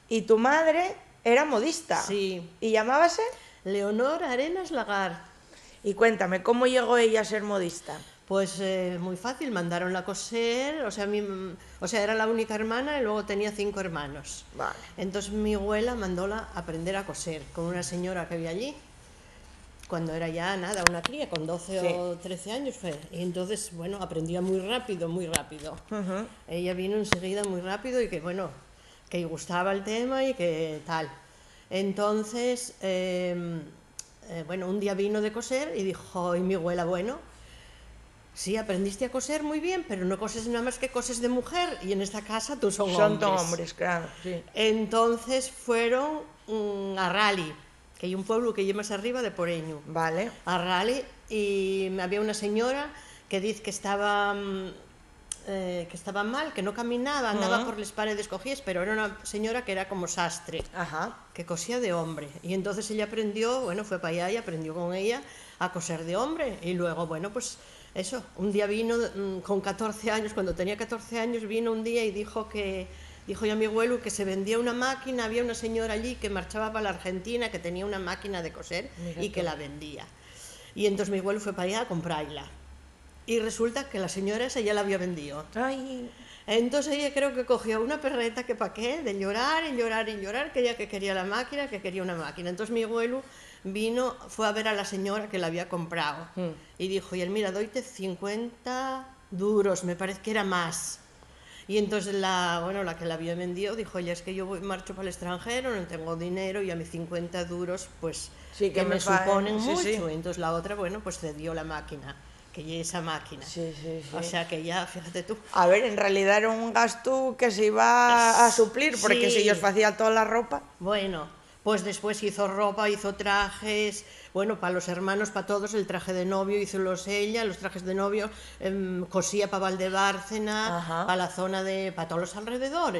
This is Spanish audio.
Y tu madre era modista. Sí. ¿Y llamábase? Leonor Arenas Lagar. Y cuéntame, ¿cómo llegó ella a ser modista? Pues muy fácil, mandaronla a coser, o sea, era la única hermana y luego tenía 5 hermanos. Vale. Entonces mi abuela mandóla a aprender a coser con una señora que había allí, cuando era ya nada, una cría, con 12 Sí. o 13 años fue. Y entonces, bueno, aprendía muy rápido, muy rápido. Ujú. Ella vino enseguida muy rápido y que, bueno, que gustaba el tema y que tal. Entonces, bueno, un día vino de coser y dijo, y mi abuela, bueno, sí, aprendiste a coser muy bien, pero no coses nada más que coses de mujer y en esta casa tú son Son hombres. hombres, claro, sí. Entonces fueron a Rally, que hay un pueblo que hay más arriba de Poreño, Vale. a Rally, y había una señora que dice que estaba mal, que no caminaba, andaba por las paredes cogidas, pero era una señora que era como sastre, Ajá. que cosía de hombre. Y entonces ella aprendió, bueno, fue para allá y aprendió con ella a coser de hombre. Y luego, bueno, pues eso, un día vino con 14 años, cuando tenía 14 años, vino un día y dijo ya mi abuelo que se vendía una máquina, había una señora allí que marchaba para la Argentina, que tenía una máquina de coser y que la vendía. Y entonces mi abuelo fue para allá a comprarla. Y resulta que la señora esa ya la había vendido. Ay, Entonces ella creo que cogió una perreta que pa' qué, de llorar y llorar y llorar, que ella que quería la máquina, que quería una máquina. Entonces mi abuelo vino, fue a ver a la señora que la había comprado y dijo, y él, mira, doyte 50 duros, me parece que era más. Y entonces la que la había vendido dijo, oye, es que yo marcho para el extranjero, no tengo dinero y a mis 50 duros pues sí que me fa- suponen sí, mucho. sí. Y entonces la otra, bueno, pues cedió la máquina, que ya esa máquina. Sí, sí, sí. O sea que ya, fíjate tú. A ver, en realidad era un gasto que se iba a suplir, porque si ellos Sí, hacían toda la ropa. bueno, pues después hizo ropa, hizo trajes, bueno, para los hermanos, para todos, el traje de novio hizo ella, los trajes de novio, cosía para Valdebárcena, Ajá. para la zona para todos los alrededores.